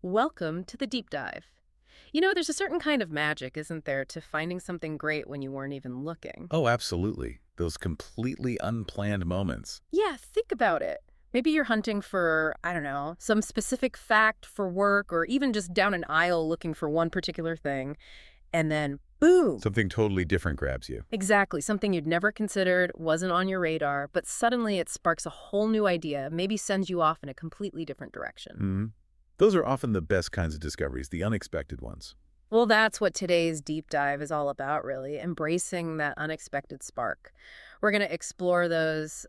Welcome to the deep dive. You know, there's a certain kind of magic, isn't there, to finding something great when you weren't even looking? Oh, absolutely. Those completely unplanned moments. Yeah, think about it. Maybe you're hunting for, I don't know, some specific fact for work or even just down an aisle looking for one particular thing, and then boom! Something totally different grabs you. Exactly, something you'd never considered, wasn't on your radar, but suddenly it sparks a whole new idea, maybe sends you off in a completely different direction. hmm Those are often the best kinds of discoveries, the unexpected ones. Well, that's what today's deep dive is all about, really, embracing that unexpected spark. We're going to explore those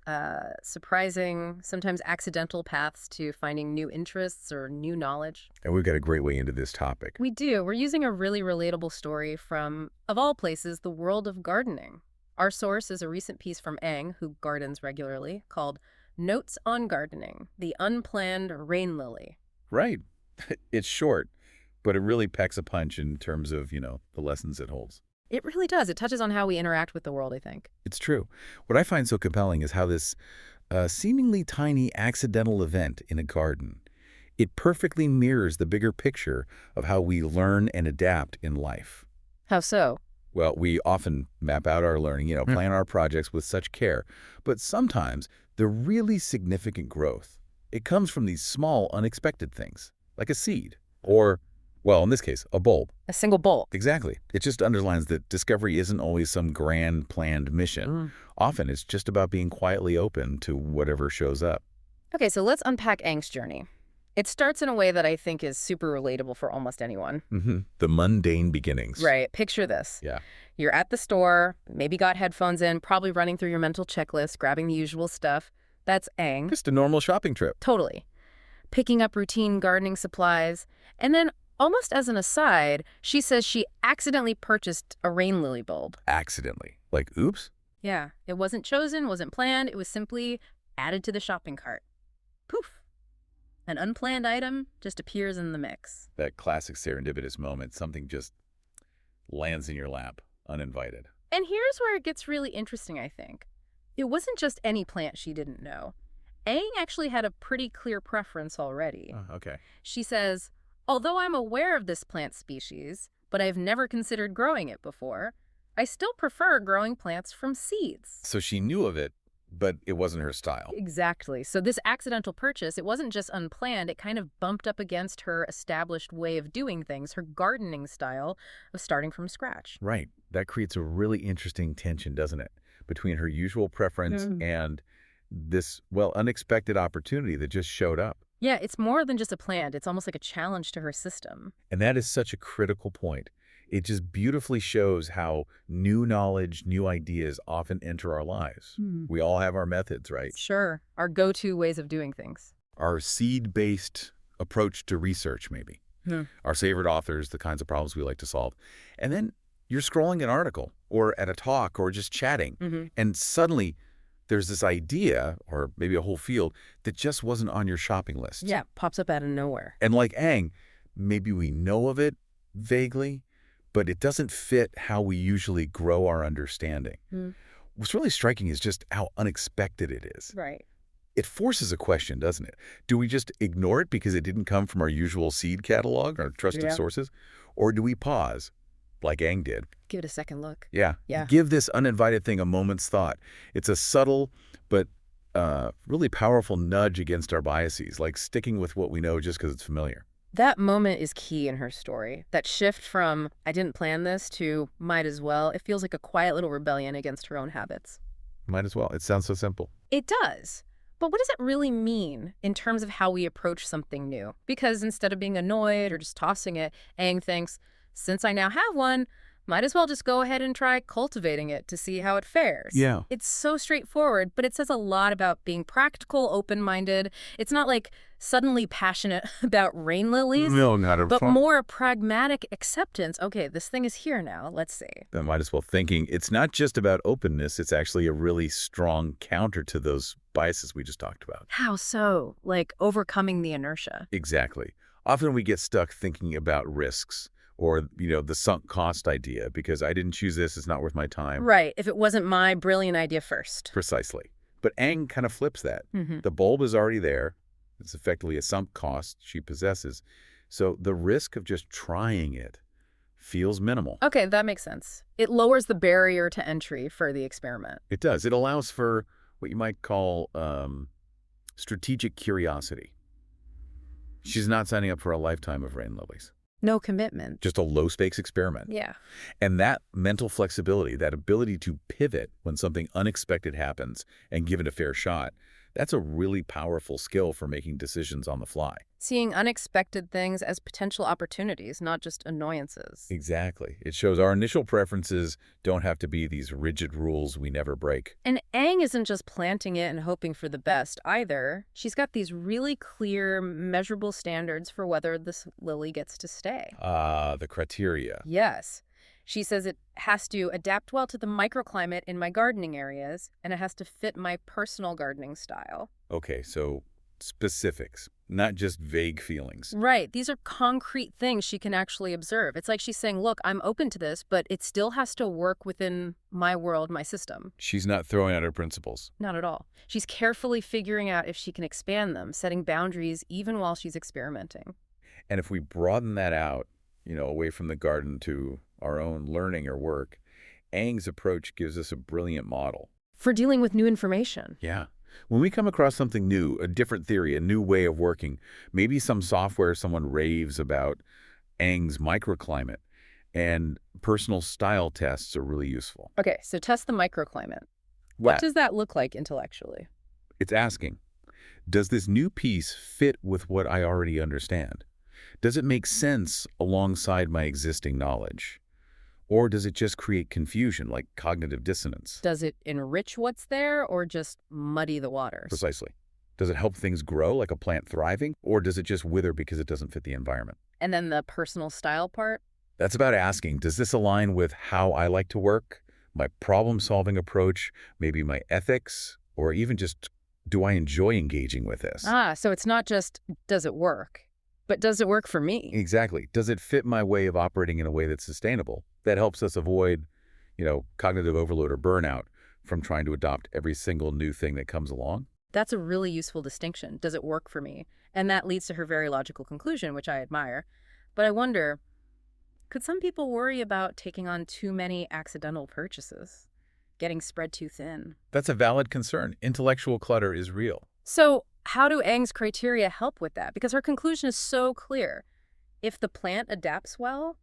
surprising, sometimes accidental paths to finding new interests or new knowledge. And we've got a great way into this topic. We do. We're using a really relatable story from, of all places, the world of gardening. Our source is a recent piece from Ang, who gardens regularly, called Notes on Gardening, the Unplanned Rain Lily. Right. It's short, but it really packs a punch in terms of, the lessons it holds. It really does. It touches on how we interact with the world, I think. It's true. What I find so compelling is how this seemingly tiny accidental event in a garden, it perfectly mirrors the bigger picture of how we learn and adapt in life. How so? Well, we often map out our learning, plan our projects with such care. But sometimes the really significant growth, it comes from these small, unexpected things, like a seed or, well, in this case, a bulb. A single bolt. Exactly. It just underlines that discovery isn't always some grand planned mission. Often it's just about being quietly open to whatever shows up. Okay, so let's unpack Ang's journey. It starts in a way that I think is super relatable for almost anyone. The mundane beginnings. Right. Picture this. Yeah. You're at the store, maybe got headphones in, probably running through your mental checklist, grabbing the usual stuff. That's Ang. Just a normal shopping trip. Totally. Picking up routine gardening supplies. And then, almost as an aside, she says she accidentally purchased a rain lily bulb. Accidentally. Like, oops. Yeah. It wasn't chosen, wasn't planned. It was simply added to the shopping cart. Poof. An unplanned item just appears in the mix. That classic serendipitous moment, something just lands in your lap, uninvited. And here's where it gets really interesting, I think. It wasn't just any plant she didn't know. Aang actually had a pretty clear preference already. Okay. She says, although I'm aware of this plant species, but I've never considered growing it before, I still prefer growing plants from seeds. So she knew of it, but it wasn't her style. Exactly. So this accidental purchase, it wasn't just unplanned, it kind of bumped up against her established way of doing things, her gardening style of starting from scratch. Right. That creates a really interesting tension, doesn't it? Between her usual preference and this, well, unexpected opportunity that just showed up. Yeah, it's more than just a plant. It's almost like a challenge to her system. And that is such a critical point. It just beautifully shows how new knowledge, new ideas often enter our lives. We all have our methods, right? Sure. Our go-to ways of doing things. Our seed-based approach to research, maybe. Our favorite authors, the kinds of problems we like to solve. And then you're scrolling an article or at a talk or just chatting, and suddenly there's this idea or maybe a whole field that just wasn't on your shopping list. Yeah, pops up out of nowhere. And like Aang, maybe we know of it vaguely, but it doesn't fit how we usually grow our understanding. What's really striking is just how unexpected it is. Right. It forces a question, doesn't it? Do we just ignore it because it didn't come from our usual seed catalog or trusted sources? Or do we pause, like Aang did? Give it a second look. Yeah. Yeah. Give this uninvited thing a moment's thought. It's a subtle but really powerful nudge against our biases, like sticking with what we know just because it's familiar. That moment is key in her story. That shift from, I didn't plan this, to might as well, it feels like a quiet little rebellion against her own habits. Might as well. It sounds so simple. It does. But what does it really mean in terms of how we approach something new? Because instead of being annoyed or just tossing it, Aang thinks, since I now have one, might as well just go ahead and try cultivating it to see how it fares. Yeah. It's so straightforward, but it says a lot about being practical, open-minded. It's not like suddenly passionate about rain lilies. No, not at but all. more a pragmatic acceptance. Okay, this thing is here now. Let's see. That might as well thinking. It's not just about openness. It's actually a really strong counter to those biases we just talked about. How so? Like overcoming the inertia. Exactly. Often we get stuck thinking about risks or, the sunk cost idea because I didn't choose this. It's not worth my time. Right, if it wasn't my brilliant idea first. Precisely. But Aang kind of flips that. The bulb is already there. It's effectively a sunk cost she possesses. So the risk of just trying it feels minimal. Okay, that makes sense. It lowers the barrier to entry for the experiment. It does. It allows for what you might call strategic curiosity. She's not signing up for a lifetime of rain lilies. No commitment. Just a low-stakes experiment. Yeah. And that mental flexibility, that ability to pivot when something unexpected happens and give it a fair shot, that's a really powerful skill for making decisions on the fly. Seeing unexpected things as potential opportunities, not just annoyances. Exactly. It shows our initial preferences don't have to be these rigid rules we never break. And Aang isn't just planting it and hoping for the best either. She's got these really clear, measurable standards for whether this lily gets to stay. The criteria. Yes. She says it has to adapt well to the microclimate in my gardening areas, and it has to fit my personal gardening style. Okay, so specifics, not just vague feelings. Right. These are concrete things she can actually observe. It's like she's saying, look, I'm open to this, but it still has to work within my world, my system. She's not throwing out her principles. Not at all. She's carefully figuring out if she can expand them, setting boundaries even while she's experimenting. And if we broaden that out, away from the garden to our own learning or work, Aang's approach gives us a brilliant model. For dealing with new information. Yeah. When we come across something new, a different theory, a new way of working, maybe some software someone raves about, Aang's microclimate and personal style tests are really useful. Okay, so test the microclimate. What does that look like intellectually? It's asking, does this new piece fit with what I already understand? Does it make sense alongside my existing knowledge? Or does it just create confusion, like cognitive dissonance? Does it enrich what's there or just muddy the waters? Precisely. Does it help things grow, like a plant thriving? Or does it just wither because it doesn't fit the environment? And then the personal style part? That's about asking, does this align with how I like to work, my problem-solving approach, maybe my ethics, or even just, do I enjoy engaging with this? So it's not just, does it work? But does it work for me? Exactly. Does it fit my way of operating in a way that's sustainable? That helps us avoid, cognitive overload or burnout from trying to adopt every single new thing that comes along. That's a really useful distinction. Does it work for me? And that leads to her very logical conclusion, which I admire. But I wonder, could some people worry about taking on too many accidental purchases? Getting spread too thin? That's a valid concern. Intellectual clutter is real. So how do Aang's criteria help with that? Because her conclusion is so clear. If the plant adapts well,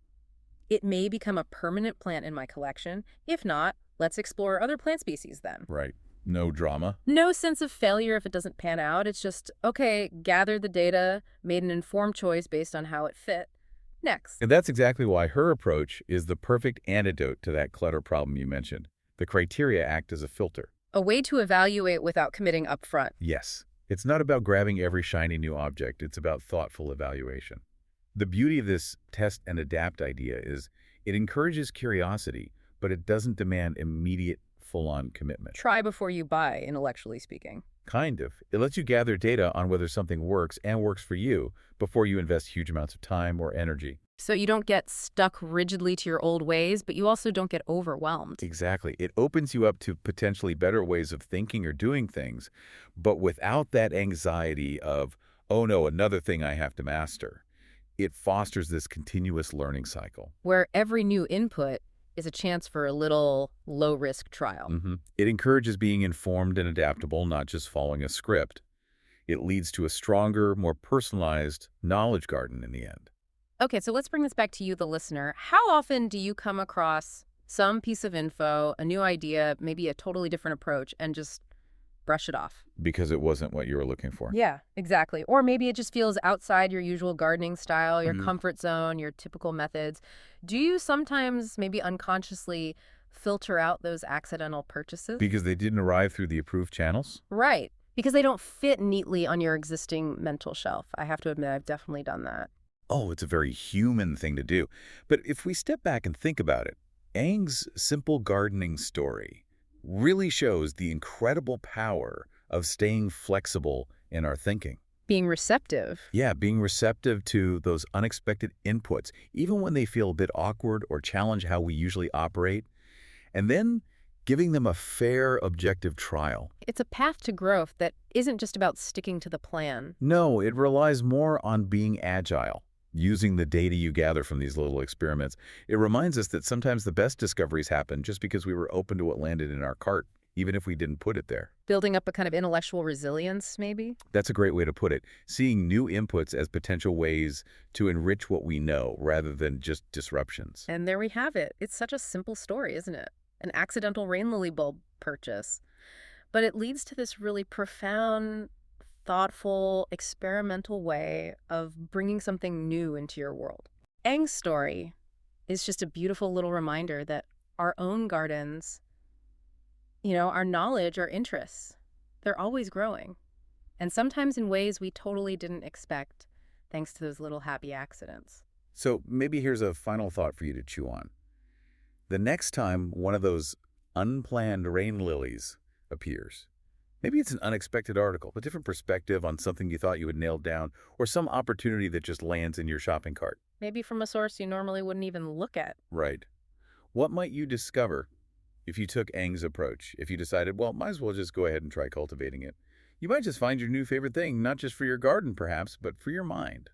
it may become a permanent plant in my collection. If not, let's explore other plant species then. Right. No drama. No sense of failure if it doesn't pan out. It's just, okay, gathered the data, made an informed choice based on how it fit. Next. And that's exactly why her approach is the perfect antidote to that clutter problem you mentioned. The criteria act as a filter. A way to evaluate without committing upfront. Yes. It's not about grabbing every shiny new object. It's about thoughtful evaluation. The beauty of this test and adapt idea is it encourages curiosity, but it doesn't demand immediate, full-on commitment. Try before you buy, intellectually speaking. Kind of. It lets you gather data on whether something works and works for you before you invest huge amounts of time or energy. So you don't get stuck rigidly to your old ways, but you also don't get overwhelmed. Exactly. It opens you up to potentially better ways of thinking or doing things, but without that anxiety of, oh no, another thing I have to master. It fosters this continuous learning cycle. Where every new input is a chance for a little low-risk trial. It encourages being informed and adaptable, not just following a script. It leads to a stronger, more personalized knowledge garden in the end. Okay, so let's bring this back to you, the listener. How often do you come across some piece of info, a new idea, maybe a totally different approach, and just brush it off? Because it wasn't what you were looking for. Yeah, exactly. Or maybe it just feels outside your usual gardening style, your comfort zone, your typical methods. Do you sometimes maybe unconsciously filter out those accidental purchases? Because they didn't arrive through the approved channels? Right. Because they don't fit neatly on your existing mental shelf. I have to admit, I've definitely done that. Oh, it's a very human thing to do. But if we step back and think about it, Aang's simple gardening story really shows the incredible power of staying flexible in our thinking. Being receptive. Yeah, being receptive to those unexpected inputs, even when they feel a bit awkward or challenge how we usually operate. And then giving them a fair, objective trial. It's a path to growth that isn't just about sticking to the plan. No, it relies more on being agile, Using the data you gather from these little experiments, it reminds us that sometimes the best discoveries happen just because we were open to what landed in our cart, even if we didn't put it there. Building up a kind of intellectual resilience, maybe? That's a great way to put it. Seeing new inputs as potential ways to enrich what we know rather than just disruptions. And there we have it. It's such a simple story, isn't it? An accidental rain lily bulb purchase. But it leads to this really profound, thoughtful, experimental way of bringing something new into your world. Aang's story is just a beautiful little reminder that our own gardens, our knowledge, our interests, they're always growing. And sometimes in ways we totally didn't expect, thanks to those little happy accidents. So maybe here's a final thought for you to chew on. The next time one of those unplanned rain lilies appears, maybe it's an unexpected article, a different perspective on something you thought you had nailed down, or some opportunity that just lands in your shopping cart. Maybe from a source you normally wouldn't even look at. Right. What might you discover if you took Aang's approach? If you decided, well, might as well just go ahead and try cultivating it. You might just find your new favorite thing, not just for your garden perhaps, but for your mind.